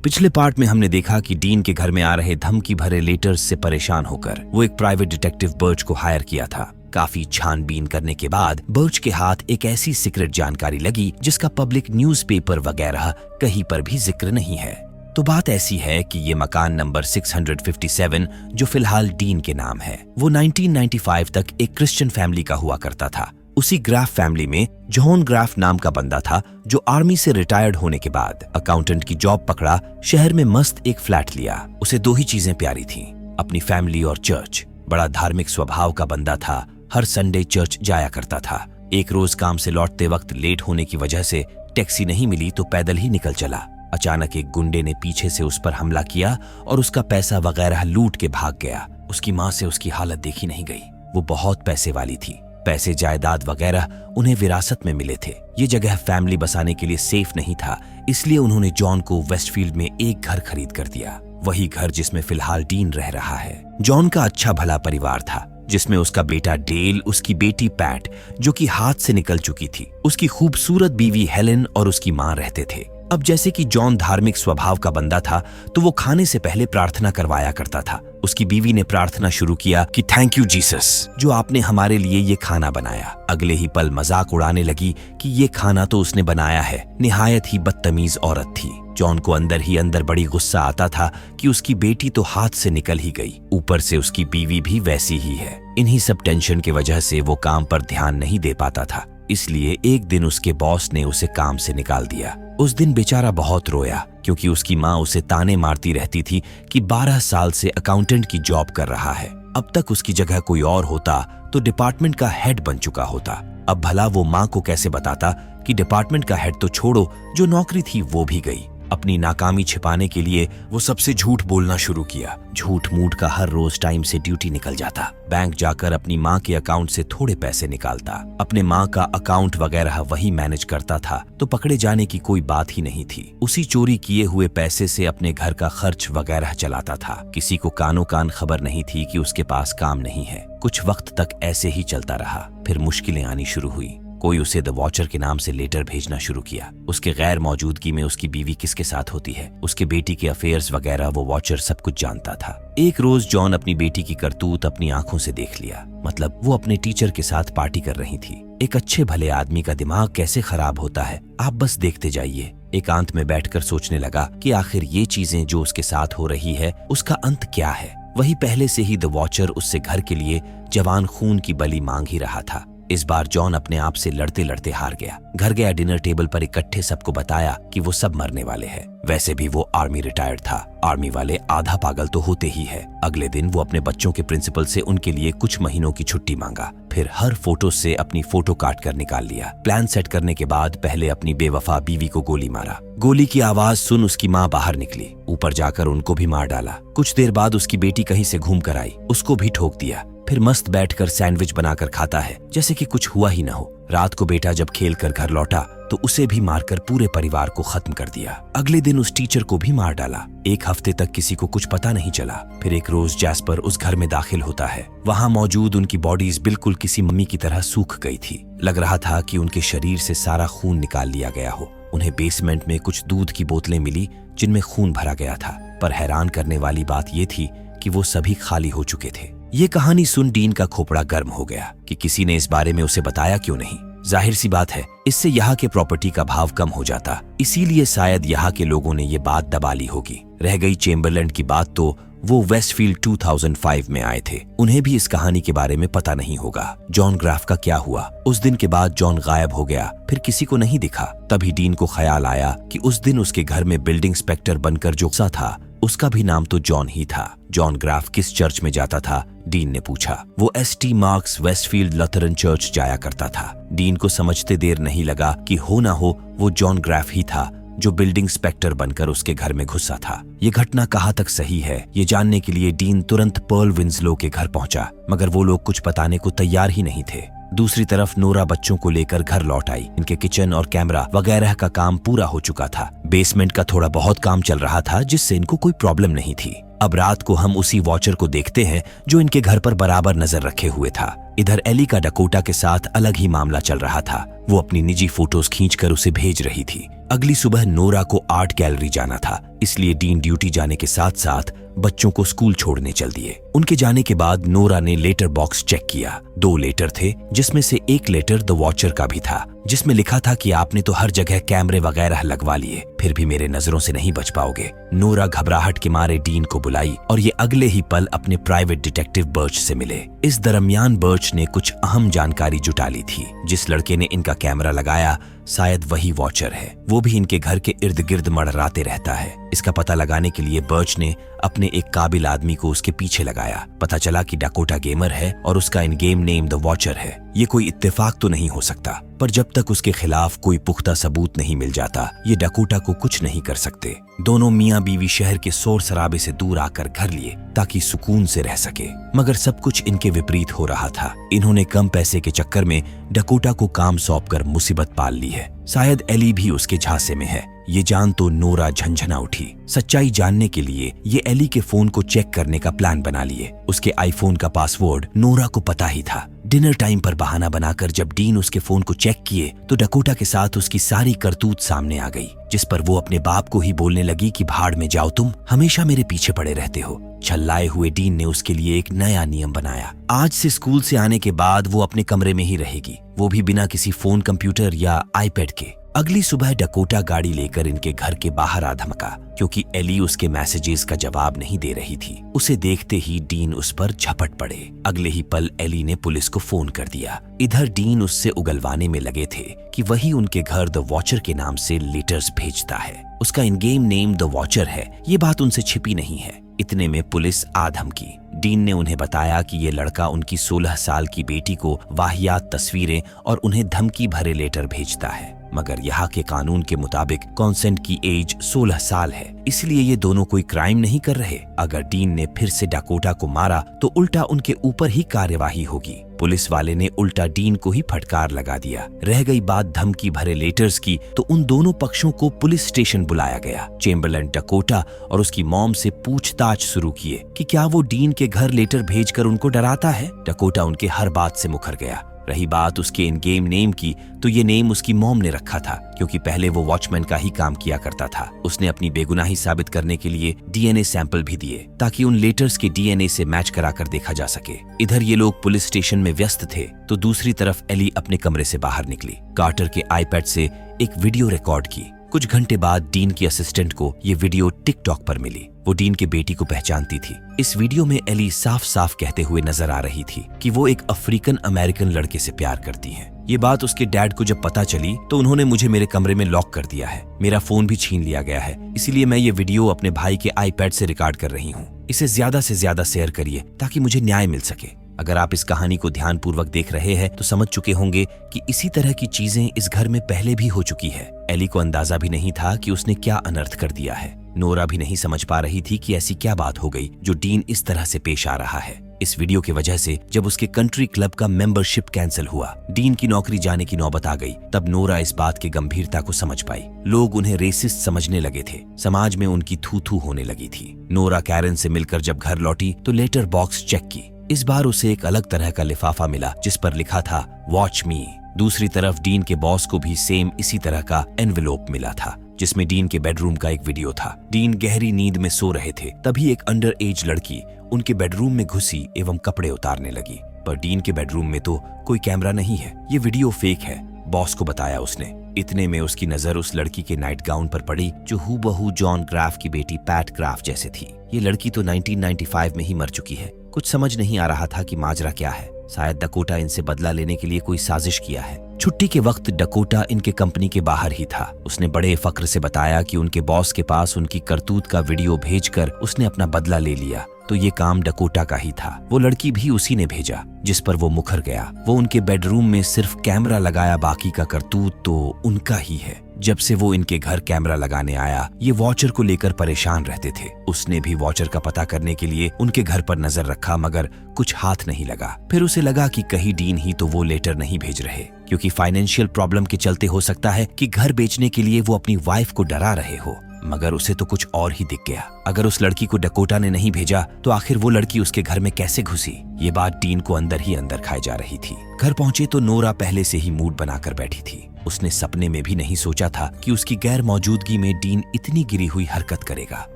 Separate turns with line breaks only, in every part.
पिछले पार्ट में हमने देखा कि डीन के घर में आ रहे धमकी भरे लेटर्स से परेशान होकर वो एक प्राइवेट डिटेक्टिव बर्च को हायर किया था। काफी छानबीन करने के बाद बर्च के हाथ एक ऐसी सीक्रेट जानकारी लगी जिसका पब्लिक न्यूज़पेपर वगैरह कहीं पर भी जिक्र नहीं है। तो बात ऐसी है कि ये मकान नंबर 657 जो फिलहाल डीन के नाम है, वो 1995 तक एक क्रिश्चियन फैमिली का हुआ करता था। उसी ग्राफ फैमिली में जॉन ग्राफ नाम का बंदा था जो आर्मी से रिटायर्ड होने के बाद अकाउंटेंट की जॉब पकड़ा, शहर में मस्त एक फ्लैट लिया। उसे दो ही चीजें प्यारी थीं, अपनी फैमिली और चर्च। बड़ा धार्मिक स्वभाव का बंदा था, हर संडे चर्च जाया करता था। एक रोज काम से लौटते वक्त लेट होने की वजह से टैक्सी नहीं मिली तो पैदल ही निकल चला। अचानक एक गुंडे ने पीछे से उस पर हमला किया और उसका पैसा वगैरह लूट के भाग गया। उसकी माँ से उसकी हालत देखी नहीं गई। वो बहुत पैसे वाली थी, पैसे जायदाद वगैरह उन्हें विरासत में मिले थे। ये जगह फैमिली बसाने के लिए सेफ नहीं था, इसलिए उन्होंने जॉन को वेस्टफील्ड में एक घर खरीद कर दिया, वही घर जिसमें फिलहाल डीन रह रहा है। जॉन का अच्छा भला परिवार था जिसमें उसका बेटा डेल, उसकी बेटी पैट जो कि हाथ से निकल चुकी थी, उसकी खूबसूरत बीवी हेलेन और उसकी माँ रहते थे। अब जैसे कि जॉन धार्मिक स्वभाव का बंदा था तो वो खाने से पहले प्रार्थना करवाया करता था। उसकी बीवी ने प्रार्थना शुरू किया कि थैंक यू जीसस जो आपने हमारे लिए ये खाना बनाया। अगले ही पल मजाक उड़ाने लगी कि ये खाना तो उसने बनाया है। निहायत ही बदतमीज औरत थी। जॉन को अंदर ही अंदर बड़ी गुस्सा आता था कि उसकी बेटी तो हाथ से निकल ही गई, ऊपर से उसकी बीवी भी वैसी ही है। इन्हीं सब टेंशन की वजह से वो काम पर ध्यान नहीं दे पाता था, इसलिए एक दिन उसके बॉस ने उसे काम से निकाल दिया। उस दिन बेचारा बहुत रोया क्योंकि उसकी माँ उसे ताने मारती रहती थी कि 12 साल से अकाउंटेंट की जॉब कर रहा है। अब तक उसकी जगह कोई और होता तो डिपार्टमेंट का हेड बन चुका होता। अब भला वो माँ को कैसे बताता कि डिपार्टमेंट का हेड तो छोड़ो, जो नौकरी थी वो भी गई। अपनी नाकामी छिपाने के लिए वो सबसे झूठ बोलना शुरू किया। झूठ मूठ का हर रोज टाइम से ड्यूटी निकल जाता, बैंक जाकर अपनी माँ के अकाउंट से थोड़े पैसे निकालता, अपने माँ का अकाउंट वगैरह वही मैनेज करता था, तो पकड़े जाने की कोई बात ही नहीं थी। उसी चोरी किए हुए पैसे से अपने घर का खर्च वगैरह चलाता था। किसी को कानो कान खबर नहीं थी कि उसके पास काम नहीं है। कुछ वक्त तक ऐसे ही चलता रहा, फिर मुश्किलें आनी शुरू हुई। कोई उसे द वॉचर के नाम से लेटर भेजना शुरू किया। उसके गैर मौजूदगी में उसकी बीवी किसके साथ होती है, उसके बेटी के अफेयर्स वगैरह वो वॉचर सब कुछ जानता था। एक रोज जॉन अपनी बेटी की करतूत अपनी आंखों से देख लिया। मतलब वो अपने टीचर के साथ पार्टी कर रही थी। एक अच्छे भले आदमी का दिमाग कैसे खराब होता है, आप बस देखते जाइए। एकांत में बैठकर सोचने लगा कि आखिर ये चीजें जो उसके साथ हो रही है उसका अंत क्या है। वही पहले से ही द वॉचर उससे घर के लिए जवान खून की बलि मांग ही रहा था। इस बार जॉन अपने आप से लड़ते लड़ते हार गया। घर गया, डिनर टेबल पर इकट्ठे सबको बताया कि वो सब मरने वाले हैं। वैसे भी वो आर्मी रिटायर्ड था, आर्मी वाले आधा पागल तो होते ही है। अगले दिन वो अपने बच्चों के प्रिंसिपल से उनके लिए कुछ महीनों की छुट्टी मांगा, फिर हर फोटो से अपनी फोटो काट कर निकाल लिया। प्लान सेट करने के बाद पहले अपनी बेवफा बीवी को गोली मारा। गोली की आवाज सुन उसकी माँ बाहर निकली, ऊपर जाकर उनको भी मार डाला। कुछ देर बाद उसकी बेटी कहीं से घूम कर आई, उसको भी ठोक दिया। फिर मस्त बैठकर सैंडविच बनाकर खाता है जैसे कि कुछ हुआ ही ना हो। रात को बेटा जब खेल कर घर लौटा तो उसे भी मारकर पूरे परिवार को खत्म कर दिया। अगले दिन उस टीचर को भी मार डाला। एक हफ्ते तक किसी को कुछ पता नहीं चला। फिर एक रोज जैस्पर उस घर में दाखिल होता है। वहां मौजूद उनकी बॉडीज बिल्कुल किसी मम्मी की तरह सूख गई थी। लग रहा था कि उनके शरीर से सारा खून निकाल लिया गया हो। उन्हें बेसमेंट में कुछ दूध की बोतलें मिली जिनमें खून भरा गया था, पर हैरान करने वाली बात यह थी कि वो सभी खाली हो चुके थे। ये कहानी सुन डीन का खोपड़ा गर्म हो गया कि किसी ने इस बारे में उसे बताया क्यों नहीं। जाहिर सी बात है, इससे यहाँ के प्रॉपर्टी का भाव कम हो जाता, इसीलिए शायद यहाँ के लोगों ने ये बात दबा ली होगी। रह गई चेम्बरलैंड की बात, तो वो वेस्टफील्ड 2005 में आए थे, उन्हें भी इस कहानी के बारे में पता नहीं होगा। जॉन ग्राफ का क्या हुआ? उस दिन के बाद जॉन गायब हो गया, फिर किसी को नहीं दिखा। तभी डीन को ख्याल आया कि उस दिन उसके घर में बिल्डिंग इंस्पेक्टर बनकर जो सा था उसका भी नाम तो जॉन ही था। जॉन ग्राफ किस चर्च में जाता था? डीन ने पूछा। वो ST मार्क्स वेस्टफील्ड लथरन चर्च जाया करता था। डीन को समझते देर नहीं लगा कि हो ना हो वो जॉन ग्राफ ही था जो बिल्डिंग इंस्पेक्टर बनकर उसके घर में घुसा था। ये घटना कहाँ तक सही है, ये जानने के लिए डीन तुरंत पर्ल विंसलो के घर पहुंचा, मगर वो लोग कुछ बताने को तैयार ही नहीं थे। दूसरी तरफ नोरा बच्चों को लेकर घर लौट आई। इनके किचन और कैमरा वगैरह का काम पूरा हो चुका था। बेसमेंट का थोड़ा बहुत काम चल रहा था जिससे इनको कोई प्रॉब्लम नहीं थी। अब रात को हम उसी वॉचर को देखते हैं जो इनके घर पर बराबर नजर रखे हुए था। इधर एली का डकोटा के साथ अलग ही मामला चल रहा था। वो अपनी निजी फोटोज खींचकर उसे भेज रही थी। अगली सुबह नोरा को आर्ट गैलरी जाना था, इसलिए डीन ड्यूटी जाने के साथ साथ बच्चों को स्कूल छोड़ने चल दिए। उनके जाने के बाद नोरा ने लेटर बॉक्स चेक किया। 2 लेटर थे, जिसमें से एक लेटर द वॉचर का भी था, जिसमें लिखा था कि आपने तो हर जगह कैमरे वगैरह लगवा लिए, फिर भी मेरे नजरों से नहीं बच पाओगे। नोरा घबराहट के मारे डीन को बुलाई और ये अगले ही पल अपने प्राइवेट डिटेक्टिव बर्च से मिले। इस दरमियान बर्च ने कुछ अहम जानकारी जुटा ली थी। जिस लड़के ने इनका कैमरा लगाया शायद वही वॉचर है। वो भी इनके घर के इर्द गिर्द मड़राते रहता है। इसका पता लगाने के लिए बर्च ने अपने एक काबिल आदमी को उसके पीछे लगाया। पता चला कि डकोटा गेमर है और उसका इन गेम नेम द वॉचर है। ये कोई इत्तेफाक तो नहीं हो सकता, पर जब तक उसके खिलाफ कोई पुख्ता सबूत नहीं मिल जाता ये डकोटा को कुछ नहीं कर सकते। दोनों मियाँ बीवी शहर के शोर शराबे से दूर आकर घर लिए ताकि सुकून से रह सके, मगर सब कुछ इनके विपरीत हो रहा था। इन्होंने कम पैसे के चक्कर में डकोटा को काम सौंपकर मुसीबत पाल ली है। शायद एली भी उसके झांसे में है। ये जान तो नोरा झंझना उठी। सच्चाई जानने के लिए ये एली के फोन को चेक करने का प्लान बना लिए। उसके आईफोन का पासवर्ड नोरा को पता ही था। डिनर टाइम पर बहाना बनाकर जब डीन उसके फोन को चेक किए तो डकोटा के साथ उसकी सारी करतूत सामने आ गई, जिस पर वो अपने बाप को ही बोलने लगी कि भाड़ में जाओ, तुम हमेशा मेरे पीछे पड़े रहते हो। छल्लाए हुए डीन ने उसके लिए एक नया नियम बनाया। आज से स्कूल से आने के बाद वो अपने कमरे में ही रहेगी, वो भी बिना किसी फोन, कंप्यूटर या आईपैड के। अगली सुबह डकोटा गाड़ी लेकर इनके घर के बाहर आ धमका, क्योंकि एली उसके मैसेजेस का जवाब नहीं दे रही थी। उसे देखते ही डीन उस पर झपट पड़े। अगले ही पल एली ने पुलिस को फोन कर दिया। इधर डीन उससे उगलवाने में लगे थे कि वही उनके घर द वॉचर के नाम से लेटर्स भेजता है। उसका इन गेम नेम द वॉचर है, ये बात उनसे छिपी नहीं है। इतने में पुलिस आ धमकी। डीन ने उन्हें बताया कि ये लड़का उनकी 16 साल की बेटी को वाहियात तस्वीरें और उन्हें धमकी भरे लेटर भेजता है, मगर यहाँ के कानून के मुताबिक कॉन्सेंट की एज 16 साल है, इसलिए ये दोनों कोई क्राइम नहीं कर रहे। अगर डीन ने फिर से डकोटा को मारा तो उल्टा उनके ऊपर ही कार्यवाही होगी। पुलिस वाले ने उल्टा डीन को ही फटकार लगा दिया। रह गई बात धमकी भरे लेटर्स की, तो उन दोनों पक्षों को पुलिस स्टेशन बुलाया गया। चेम्बरलैन डकोटा और उसकी मॉम से पूछताछ शुरू किए कि क्या वो डीन के घर लेटर भेजकर उनको डराता है। डकोटा उनके हर बात से मुकर गया। रही बात उसके इन गेम नेम की, तो ये नेम उसकी मॉम ने रखा था, क्योंकि पहले वो वॉचमैन का ही काम किया करता था। उसने अपनी बेगुनाही साबित करने के लिए डीएनए सैंपल भी दिए ताकि उन लेटर्स के डीएनए से मैच कराकर देखा जा सके। इधर ये लोग पुलिस स्टेशन में व्यस्त थे तो दूसरी तरफ एली अपने कमरे से बाहर निकली। कार्टर के आईपैड से एक वीडियो रिकॉर्ड की। कुछ घंटे बाद डीन की असिस्टेंट को ये वीडियो टिकटॉक पर मिली। वो डीन के बेटी को पहचानती थी। इस वीडियो में एली साफ साफ कहते हुए नजर आ रही थी कि वो एक अफ्रीकन अमेरिकन लड़के से प्यार करती है। ये बात उसके डैड को जब पता चली तो उन्होंने मुझे मेरे कमरे में लॉक कर दिया है, मेरा फोन भी छीन लिया गया है, इसीलिए मैं ये वीडियो अपने भाई के आईपैड से रिकॉर्ड कर रही हूँ। इसे ज्यादा से ज्यादा शेयर करिए ताकि मुझे न्याय मिल सके। अगर आप इस कहानी को ध्यानपूर्वक देख रहे हैं तो समझ चुके होंगे कि इसी तरह की चीजें इस घर में पहले भी हो चुकी है। एली को अंदाजा भी नहीं था कि उसने क्या अनर्थ कर दिया है। नोरा भी नहीं समझ पा रही थी कि ऐसी क्या बात हो गई जो डीन इस तरह से पेश आ रहा है। इस वीडियो की वजह से जब उसके कंट्री क्लब का मेंबरशिप कैंसिल हुआ, डीन की नौकरी जाने की नौबत आ गई, तब नोरा इस बात की गंभीरता को समझ पाई। लोग उन्हें रेसिस्ट समझने लगे थे, समाज में उनकी थू थू होने लगी थी। नोरा कैरन से मिलकर जब घर लौटी तो लेटर बॉक्स चेक की। इस बार उसे एक अलग तरह का लिफाफा मिला जिस पर लिखा था वॉच मी। दूसरी तरफ डीन के बॉस को भी सेम इसी तरह का एनवेलोप मिला था जिसमें डीन के बेडरूम का एक वीडियो था। डीन गहरी नींद में सो रहे थे, तभी एक अंडर एज लड़की उनके बेडरूम में घुसी एवं कपड़े उतारने लगी। पर डीन के बेडरूम में तो कोई कैमरा नहीं है, ये वीडियो फेक है, बॉस को बताया उसने। इतने में उसकी नजर उस लड़की के नाइट गाउन पर पड़ी जो हूबहू जॉन ग्राफ की बेटी पैट ग्राफ जैसे थी। ये लड़की तो 1995 में ही मर चुकी है। कुछ समझ नहीं आ रहा था कि माजरा क्या है। शायद डकोटा इनसे बदला लेने के लिए कोई साजिश किया है। छुट्टी के वक्त डकोटा इनके कंपनी के बाहर ही था। उसने बड़े फक्र से बताया कि उनके बॉस के पास उनकी करतूत का वीडियो भेजकर उसने अपना बदला ले लिया, तो ये काम डकोटा का ही था। वो लड़की भी उसी ने भेजा जिस पर वो मुखर गया। वो उनके बेडरूम में सिर्फ कैमरा लगाया, बाकी का करतूत तो उनका ही है। जब से वो इनके घर कैमरा लगाने आया, ये वॉचर को लेकर परेशान रहते थे। उसने भी वॉचर का पता करने के लिए उनके घर पर नजर रखा, मगर कुछ हाथ नहीं लगा। फिर उसे लगा कि कहीं डीन ही तो वो लेटर नहीं भेज रहे, क्योंकि फाइनेंशियल प्रॉब्लम के चलते हो सकता है कि घर बेचने के लिए वो अपनी वाइफ को डरा रहे हो। मगर उसे तो कुछ और ही दिख गया। अगर उस लड़की को डकोटा ने नहीं भेजा तो आखिर वो लड़की उसके घर में कैसे घुसी? ये बात डीन को अंदर ही अंदर खाए जा रही थी। घर पहुंचे तो नोरा पहले से ही मूड बनाकर बैठी थी। उसने सपने में भी नहीं सोचा था कि उसकी गैर मौजूदगी में डीन इतनी गिरी हुई हरकत करेगा।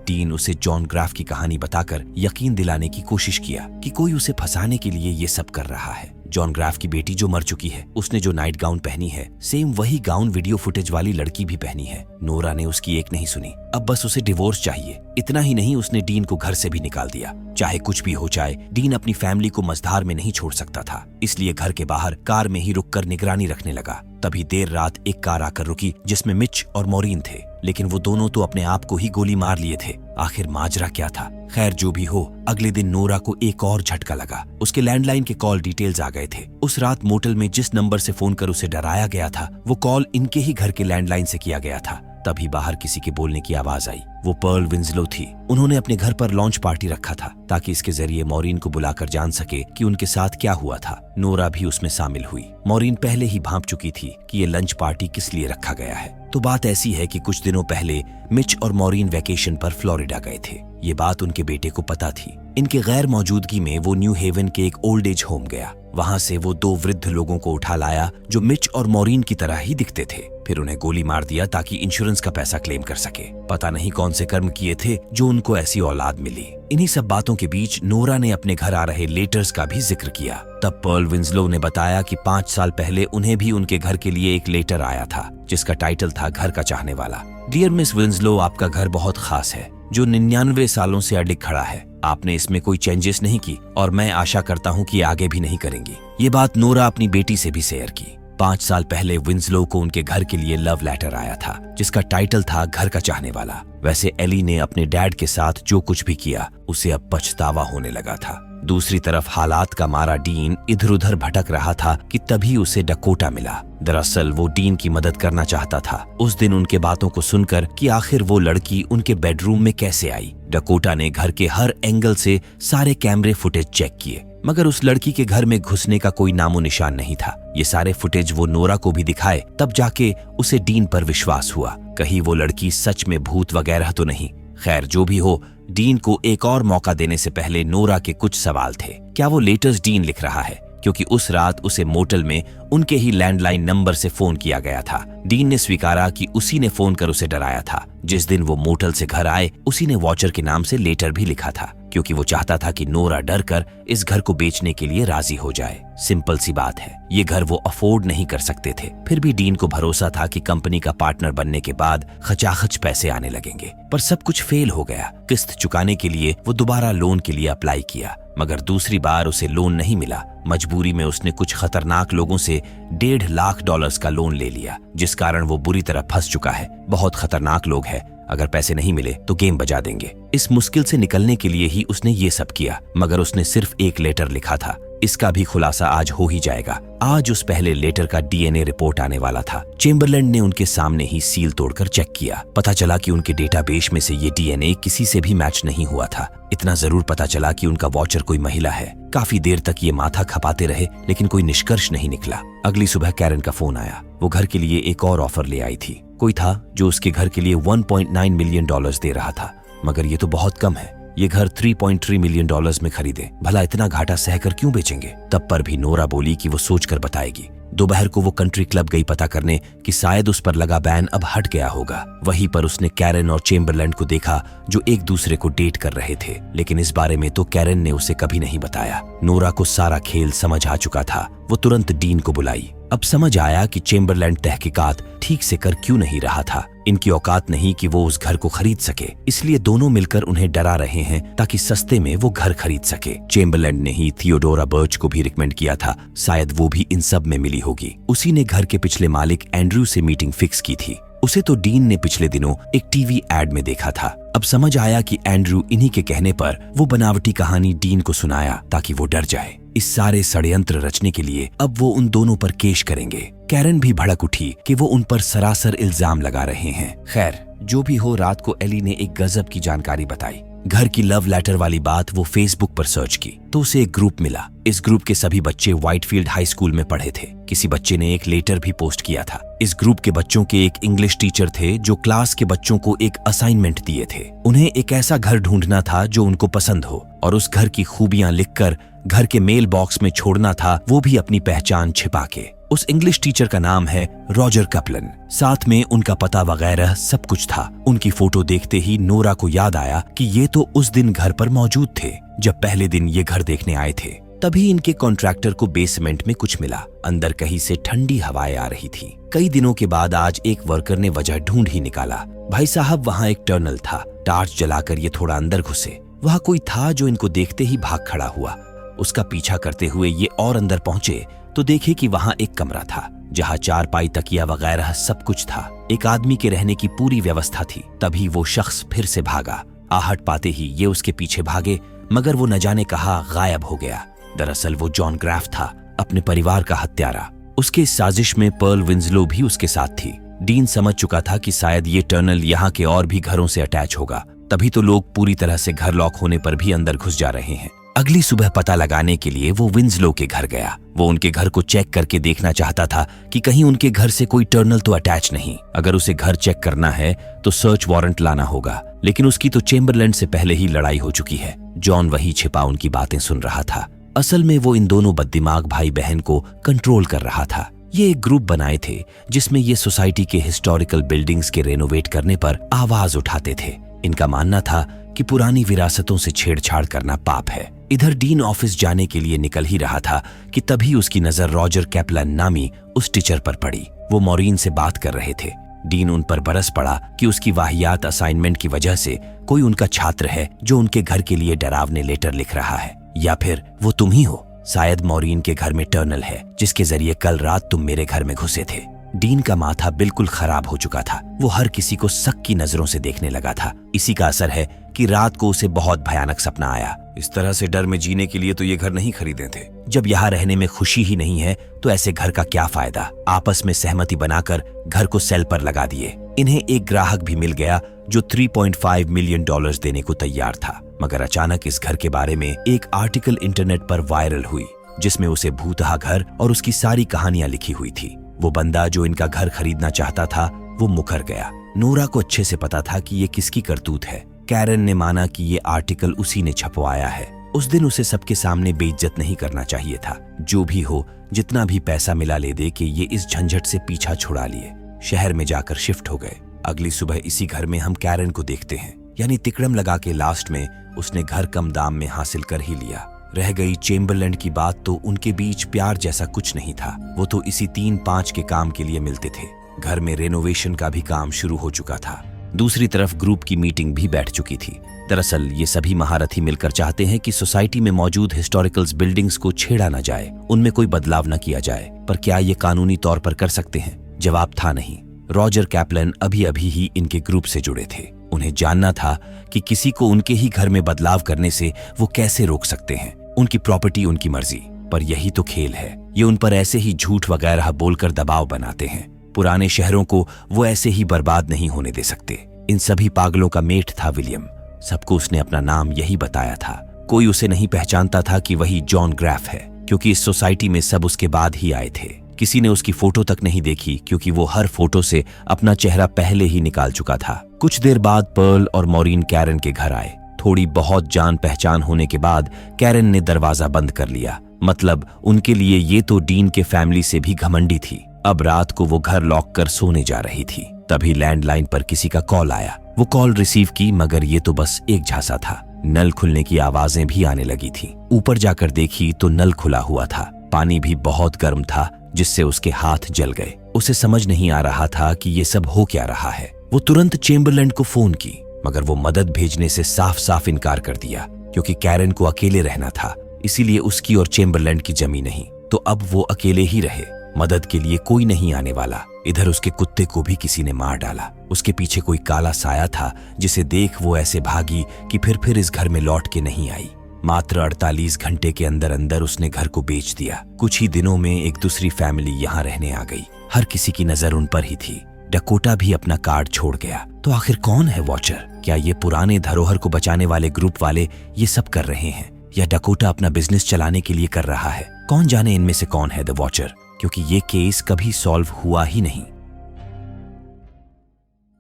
डीन उसे जॉन ग्राफ की कहानी बताकर यकीन दिलाने की कोशिश किया कि कोई उसे फंसाने के लिए ये सब कर रहा है। जॉन ग्राफ की बेटी जो मर चुकी है, उसने जो नाइट गाउन पहनी है, सेम वही गाउन वीडियो फुटेज वाली लड़की भी पहनी है। नोरा ने उसकी एक नहीं सुनी। अब बस उसे डिवोर्स चाहिए। इतना ही नहीं, उसने डीन को घर से भी निकाल दिया। चाहे कुछ भी हो जाए, डीन अपनी फैमिली को मझधार में नहीं छोड़ सकता था, इसलिए घर के बाहर कार में ही रुककर निगरानी रखने लगा। तभी देर रात एक कार आकर रुकी जिसमें मिच और मॉरीन थे, लेकिन वो दोनों तो अपने आप को ही गोली मार लिए थे। आखिर माजरा क्या था? खैर जो भी हो, अगले दिन नोरा को एक और झटका लगा। उसके लैंडलाइन के कॉल डिटेल्स आ गए थे। उस रात मोटल में जिस नंबर से फोन कर उसे डराया गया था, वो कॉल इनके ही घर के लैंडलाइन से किया गया था। तभी बाहर किसी के बोलने की आवाज आई। वो पर्ल विंसलो थी। उन्होंने अपने घर पर लॉन्च पार्टी रखा था ताकि इसके जरिए मॉरीन को बुलाकर जान सके कि उनके साथ क्या हुआ था। नोरा भी उसमें शामिल हुई। मॉरीन पहले ही भांप चुकी थी कि ये लंच पार्टी किस लिए रखा गया है। तो बात ऐसी है कि कुछ दिनों पहले मिच और मॉरीन वैकेशन पर फ्लोरिडा गए थे। ये बात उनके बेटे को पता थी। इनके गैर मौजूदगी में वो न्यू हेवन के एक ओल्ड एज होम गया। वहां से वो दो वृद्ध लोगों को उठा लाया जो मिच और मॉरीन की तरह ही दिखते थे। फिर उन्हें गोली मार दिया ताकि इंश्योरेंस का पैसा क्लेम कर सके। पता नहीं कौन से कर्म किए थे जो उनको ऐसी औलाद मिली। इन्हीं सब बातों के बीच नोरा ने अपने घर आ रहे लेटर्स का भी जिक्र किया। तब पर्ल विंसलो ने बताया कि 5 साल पहले उन्हें भी उनके घर के लिए एक लेटर आया था जिसका टाइटल था घर का चाहने वाला। डियर मिस विंसलो, आपका घर बहुत खास है जो 99 सालों से अडिग खड़ा है। आपने इसमें कोई चेंजेस नहीं की और मैं आशा करता हूँ कि आगे भी नहीं करेंगी। ये बात नोरा अपनी बेटी से भी शेयर की। 5 साल पहले विंसलो को उनके घर के लिए लव लेटर आया था जिसका टाइटल था घर का चाहने वाला। वैसे एली ने अपने डैड के साथ जो कुछ भी किया उसे अब पछतावा होने लगा था। दूसरी तरफ हालात का मारा डीन इधर उधर भटक रहा था कि तभी उसे डकोटा मिला। दरअसल वो डीन की मदद करना चाहता था। उस दिन उनके बातों को सुनकर कि आखिर वो लड़की उनके बेडरूम में कैसे आई, डकोटा ने घर के हर एंगल से सारे कैमरे फुटेज चेक किए, मगर उस लड़की के घर में घुसने का कोई नामो निशान नहीं था। ये सारे फुटेज वो नोरा को भी दिखाए, तब जाके उसे डीन पर विश्वास हुआ। कहीं वो लड़की सच में भूत वगैरह तो नहीं। खैर जो भी हो, डीन को एक और मौका देने से पहले नोरा के कुछ सवाल थे। क्या वो लेटर्स डीन लिख रहा है? क्योंकि उस रात उसे मोटल में उनके ही लैंडलाइन नंबर से फोन किया गया था। डीन ने स्वीकारा कि उसी ने फोन कर उसे डराया था। जिस दिन वो मोटल से घर आए, उसी ने वॉचर के नाम से लेटर भी लिखा था, क्योंकि वो चाहता था कि नोरा डर कर इस घर को बेचने के लिए राजी हो जाए। सिंपल सी बात है, ये घर वो अफोर्ड नहीं कर सकते थे। फिर भी डीन को भरोसा था कि कंपनी का पार्टनर बनने के बाद खचाखच पैसे आने लगेंगे। पर सब कुछ फेल हो गया। किस्त चुकाने के लिए वो दोबारा लोन के लिए अप्लाई किया, मगर दूसरी बार उसे लोन नहीं मिला। मजबूरी में उसने कुछ खतरनाक लोगों से $1.5 लाख का लोन ले लिया, जिस कारण वो बुरी तरह फंस चुका है। बहुत खतरनाक लोग हैं, अगर पैसे नहीं मिले तो गेम बजा देंगे। इस मुश्किल से निकलने के लिए ही उसने ये सब किया, मगर उसने सिर्फ एक लेटर लिखा था। इसका भी खुलासा आज हो ही जाएगा। आज उस पहले लेटर का डीएनए रिपोर्ट आने वाला था। चेम्बरलैंड ने उनके सामने ही सील तोड़कर चेक किया। पता चला कि उनके डेटाबेस में से ये डीएनए किसी से भी मैच नहीं हुआ था। इतना जरूर पता चला कि उनका वॉचर कोई महिला है। काफी देर तक ये माथा खपाते रहे, लेकिन कोई निष्कर्ष नहीं निकला। अगली सुबह कैरन का फोन आया। वो घर के लिए एक और ऑफर ले आई थी। कोई था जो उसके घर के लिए $1.9 मिलियन दे रहा था, मगर ये तो बहुत कम है। ये घर $3.3 मिलियन में खरीदे। भला इतना घाटा सहकर क्यों बेचेंगे? तब पर भी नोरा बोली कि वो सोचकर बताएगी। दोपहर को वो कंट्री क्लब गई पता करने कि शायद उस पर लगा बैन अब हट गया होगा। वहीं पर उसने कैरन और चेम्बरलैंड को देखा जो एक दूसरे को डेट कर रहे थे, लेकिन इस बारे में तो कैरन ने उसे कभी नहीं बताया। नोरा को सारा खेल समझ आ चुका था। वो तुरंत डीन को बुलाई। अब समझ आया कि चेम्बरलैंड तहकीकात ठीक से कर क्यों नहीं रहा था। इनकी औकात नहीं कि वो उस घर को खरीद सके, इसलिए दोनों मिलकर उन्हें डरा रहे हैं ताकि सस्ते में वो घर खरीद सके। चेम्बरलैंड ने ही थियोडोरा बर्च को भी रिकमेंड किया था, शायद वो भी इन सब में मिली होगी। उसी ने घर के पिछले मालिक एंड्रयू से मीटिंग फिक्स की थी। उसे तो डीन ने पिछले दिनों एक टीवी एड में देखा था। अब समझ आया कि एंड्रू इन्हीं के कहने पर वो बनावटी कहानी डीन को सुनाया ताकि वो डर जाए। इस सारे षड्यंत्र रचने के लिए अब वो उन दोनों पर केस करेंगे। कैरन भी भड़क उठी कि वो उन पर सरासर इल्जाम लगा रहे हैं। खैर, जो भी हो, रात को एली ने एक गजब की जानकारी बताई। घर की लव लेटर वाली बात वो फेसबुक पर सर्च की तो उसे एक ग्रुप मिला। इस ग्रुप के सभी बच्चे व्हाइटफील्ड हाई स्कूल में पढ़े थे। किसी बच्चे ने एक लेटर भी पोस्ट किया था। इस ग्रुप के बच्चों के एक इंग्लिश टीचर थे जो क्लास के बच्चों को एक असाइनमेंट दिए थे। उन्हें एक ऐसा घर ढूंढना था जो उनको पसंद हो और उस घर की खूबियां लिखकर घर के मेल बॉक्स में छोड़ना था, वो भी अपनी पहचान छिपा के। उस इंग्लिश टीचर का नाम है रॉजर कैप्लन। साथ में उनका पता वगैरह सब कुछ था। उनकी फोटो देखते ही नोरा को याद आया कि ये तो उस दिन घर पर मौजूद थे जब पहले दिन ये घर देखने आए थे। तभी इनके कॉन्ट्रैक्टर को बेसमेंट में कुछ मिला। अंदर कहीं से ठंडी हवाएं आ रही थी। कई दिनों के बाद आज एक वर्कर ने वजह ढूंढ ही निकाला। भाई साहब, वहाँ एक टर्नल था। टार्च जलाकर ये थोड़ा अंदर घुसे। वहाँ कोई था जो इनको देखते ही भाग खड़ा हुआ। उसका पीछा करते हुए ये और अंदर पहुंचे तो देखे कि वहां एक कमरा था जहां चारपाई, तकिया वगैरह सब कुछ था। एक आदमी के रहने की पूरी व्यवस्था थी। तभी वो शख्स फिर से भागा। आहट पाते ही ये उसके पीछे भागे, मगर वो न जाने कहाँ गायब हो गया। दरअसल वो जॉन ग्राफ था, अपने परिवार का हत्यारा। उसके इस साजिश में पर्ल विंसलो भी उसके साथ थी। डीन समझ चुका था कि शायद ये टनल यहाँ के और भी घरों से अटैच होगा, तभी तो लोग पूरी तरह से घर लॉक होने पर भी अंदर घुस जा रहे हैं। अगली सुबह पता लगाने के लिए वो विंसलो के घर गया। वो उनके घर को चेक करके देखना चाहता था कि कहीं उनके घर से कोई टर्नल तो अटैच नहीं। अगर उसे घर चेक करना है तो सर्च वारंट लाना होगा, लेकिन उसकी तो चेम्बरलैंड से पहले ही लड़ाई हो चुकी है। जॉन वही छिपा उनकी बातें सुन रहा था। असल में वो इन दोनों बददिमाग भाई बहन को कंट्रोल कर रहा था। ये एक ग्रुप बनाए थे जिसमें ये सोसाइटी के हिस्टोरिकल बिल्डिंग्स के रेनोवेट करने पर आवाज उठाते थे। इनका मानना था कि पुरानी विरासतों से छेड़छाड़ करना पाप है। इधर डीन ऑफिस जाने के लिए निकल ही रहा था कि तभी उसकी नजर रॉजर कैप्लन नामी उस टीचर पर पड़ी। वो मॉरीन से बात कर रहे थे। डीन उन पर बरस पड़ा कि उसकी वाहियात असाइनमेंट की वजह से कोई उनका छात्र है जो उनके घर के लिए डरावने लेटर लिख रहा है, या फिर वो तुम ही हो। शायद मॉरीन के घर में टर्नल है जिसके जरिए कल रात तुम मेरे घर में घुसे थे। डीन का माथा बिल्कुल खराब हो चुका था। वो हर किसी को शक की नजरों से देखने लगा था। इसी का असर है कि रात को उसे बहुत भयानक सपना आया। इस तरह से डर में जीने के लिए तो ये घर नहीं खरीदे थे। जब यहाँ रहने में खुशी ही नहीं है तो ऐसे घर का क्या फायदा। आपस में सहमति बनाकर घर को सेल पर लगा दिए। इन्हें एक ग्राहक भी मिल गया जो $3.5 मिलियन देने को तैयार था। मगर अचानक इस घर के बारे में एक आर्टिकल इंटरनेट पर वायरल हुई जिसमें उसे भूतहा घर और उसकी सारी कहानियां लिखी हुई थी। वो बंदा जो इनका घर खरीदना चाहता था वो मुकर गया। नोरा को अच्छे से पता था कि ये किसकी करतूत है। कैरन ने माना कि ये आर्टिकल उसी ने छपवाया है। उस दिन उसे सबके सामने बेइज्जत नहीं करना चाहिए था। जो भी हो, जितना भी पैसा मिला ले दे के ये इस झंझट से पीछा छुड़ा लिए। शहर में जाकर शिफ्ट हो गए। अगली सुबह इसी घर में हम कैरन को देखते हैं, यानी तिकड़म लगा के लास्ट में उसने घर कम दाम में हासिल कर ही लिया। रह गई चेम्बरलैंड की बात तो उनके बीच प्यार जैसा कुछ नहीं था। वो तो इसी 3-5 के काम के लिए मिलते थे। घर में रेनोवेशन का भी काम शुरू हो चुका था। दूसरी तरफ ग्रुप की मीटिंग भी बैठ चुकी थी। दरअसल ये सभी महारथी मिलकर चाहते हैं कि सोसाइटी में मौजूद हिस्टोरिकल्स बिल्डिंग्स को छेड़ा न जाए, उनमें कोई बदलाव न किया जाए। पर क्या ये कानूनी तौर पर कर सकते हैं? जवाब था नहीं। रॉजर कैप्लन अभी अभी ही इनके ग्रुप से जुड़े थे। उन्हें जानना था कि किसी को उनके ही घर में बदलाव करने से वो कैसे रोक सकते हैं। उनकी प्रॉपर्टी उनकी मर्जी, पर यही तो खेल है। ये उन पर ऐसे ही झूठ वगैरह बोलकर दबाव बनाते हैं। पुराने शहरों को वो ऐसे ही बर्बाद नहीं होने दे सकते। इन सभी पागलों का मेट था विलियम। सबको उसने अपना नाम यही बताया था। कोई उसे नहीं पहचानता था कि वही जॉन ग्राफ है, क्योंकि इस सोसाइटी में सब उसके बाद ही आए थे। किसी ने उसकी फोटो तक नहीं देखी, क्योंकि वो हर फोटो से अपना चेहरा पहले ही निकाल चुका था। कुछ देर बाद पर्ल और मॉरीन कैरन के घर आए। थोड़ी बहुत जान पहचान होने के बाद कैरन ने दरवाजा बंद कर लिया। मतलब उनके लिए ये तो डीन के फैमिली से भी घमंडी थी। अब रात को वो घर लॉक कर सोने जा रही थी। तभी लैंडलाइन पर किसी का कॉल आया। वो कॉल रिसीव की, मगर ये तो बस एक झांसा था। नल खुलने की आवाजें भी आने लगी थी। ऊपर जाकर देखी तो नल खुला हुआ था। पानी भी बहुत गर्म था, जिससे उसके हाथ जल गए। उसे समझ नहीं आ रहा था कि ये सब हो क्या रहा है। वो तुरंत चेम्बरलैंड को फोन की, मगर वो मदद भेजने से साफ साफ इनकार कर दिया, क्योंकि कैरन को अकेले रहना था। इसीलिए उसकी और चेम्बरलैंड की जमी नहीं, तो अब वो अकेले ही रहे। मदद के लिए कोई नहीं आने वाला। इधर उसके कुत्ते को भी किसी ने मार डाला। उसके पीछे कोई काला साया था जिसे देख वो ऐसे भागी कि फिर इस घर में लौट के नहीं आई। मात्र 48 घंटे के अंदर अंदर उसने घर को बेच दिया। कुछ ही दिनों में एक दूसरी फैमिली यहाँ रहने आ गई। हर किसी की नजर उन पर ही थी। डकोटा भी अपना कार्ड छोड़ गया। तो आखिर कौन है वॉचर? क्या ये पुराने धरोहर को बचाने वाले ग्रुप वाले ये सब कर रहे हैं, या डकोटा अपना बिजनेस चलाने के लिए कर रहा है? कौन जाने इनमें से कौन है द वॉचर, क्योंकि ये केस कभी सॉल्व हुआ ही नहीं।